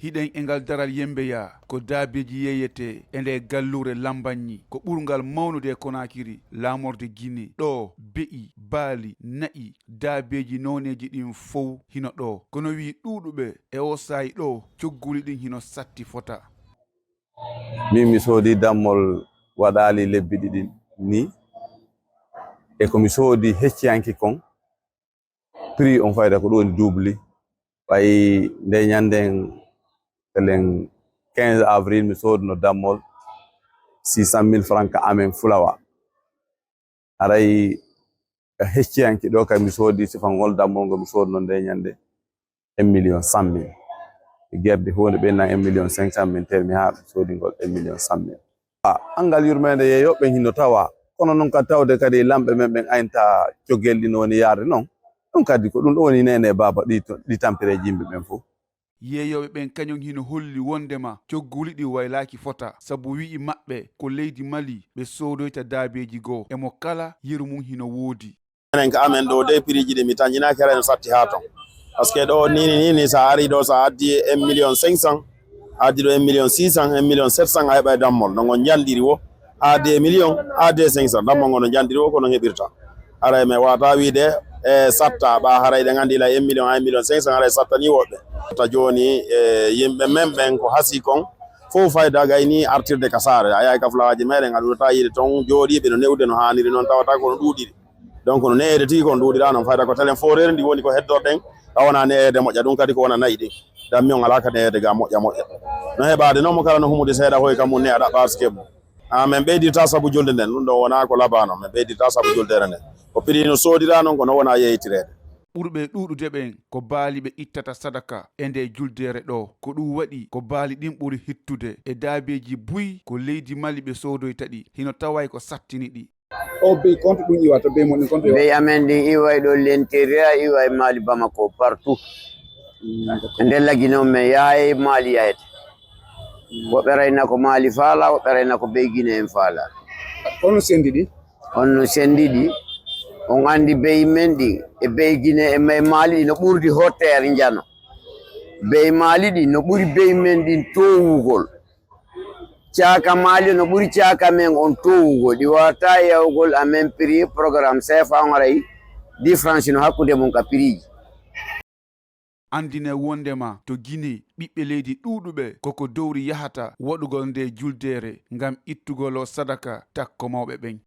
hiɗen e ngal daral yembeya ko daabeji yeyete e nde gallure lambanñi ko ɓurgal mawnude e Konakiri laamorde Guinée ɗo be'i baali na'i daabeji noneji ɗin fof hino ɗo kono wi ɗuɗuɓe e o sayi ɗo cogguli ɗin hino satti fota. Min mi soodi dammol waɗali lebbi ɗiɗi ni e komi soodi hecciyanki kon prix on fayda ko ɗo woni double ɓayi nde ñanden telen 15 avril mi soodno dammol 600 000 francs ka amen fulawa aray hecciyanki ɗo kay mi soodi sifangol dammol ngo mi soodno nde ñande 1.100.000 gerde hunde ɓennan 1.500.000 termi ha soodingol 1.100.000 angal yurmede yeyoɓe hinno tawa kono noon kadi tawde kadi lamɓe men ɓen aynta cogel ɗi no woni yaade noon ɗum kadi ko ɗum ɗo woni nene baba ɗi tampireji yimɓe ɓen fof. yeeyoɓe ɓen kañum hino holli wondema cogguli ɗi waylaki fota sabu wi'i maɓɓe ko leydi Mali ɓe soodoyta daabeji goo emo kala yeru mum hino woodi. Enen ka amen ɗo de prix ji ɗi mi tañinaki ara no satti ha ton par ce que ɗo nini sa ari ɗo sa addi 1.500.000 addi ɗo 1.600.000 1.700.000 a heɓa e dammol no gon jandiri wo AD million AD 500 dammol ngo no jandiri wo kono heɓirta ara me wata wiide e satta ɓa haray ɗe gandi la 1.500.000 ara satta ni woɓɓe ta joni yimɓe men ɓen ko hasi kon fof fayda gayni artirde ka saare a yahay ka fulawaji meɗen aɗuɗata yiide ton jooɗiɓe no newde no hanniri noon tawata kono ɗuuɗiri donc no neede tigi kon ɗuuɗira noon fayda ko telen forere ndi woni ko heddorɗen a wona neede moƴƴa ɗum kadi ko wona nayi ɗin dammi on ala ka neede ga moƴƴa no heɓade noon mo kala no humude seeɗa hoy kam mum ne aɗa ɓaske mum min ɓeydirta saabu julde nden ɗum ɗo wona ko labano min ɓeydirta saabu juldere nden ko prix no soodira noon kono wona yeytirede. ɓurɓe ɗuɗude ɓen ko baali ɓe ittata sadaka e nde juldere ɗo ko ɗum waɗi ko baali ɗin ɓuri hittude e daabeji buy ko leydi Mali ɓe soodoyta ɗi hino taway ko sattini ɗi. O bey compte ɗum iwata bey mon compte bey amen ɗin iway ɗo l'intérieur iway Mali Bamako partout nder lagino men yahay Mali yahete woɓɓe rayna ko Mali faala woɓɓe rayna ko bey Guinée en faala. Hono sendi ɗi honno sendi ɗi on andi bey men ɗi e bey Guinée e Mali ɗi no ɓurdi hottere jano bey Mali ɗi no ɓuri bey men ɗin towugol caaka Mali no ɓuri caaka men on towugol ɗi wawata yawgol amen prix programme CFA on aray différence no hakkude mum ka prix ji. andine wondema to Guinée ɓiɓɓe leydi ɗuɗuɓe koko dowri yahata waɗugol nde juldere ngam ittugol o sadaka takko mawɓe ɓen.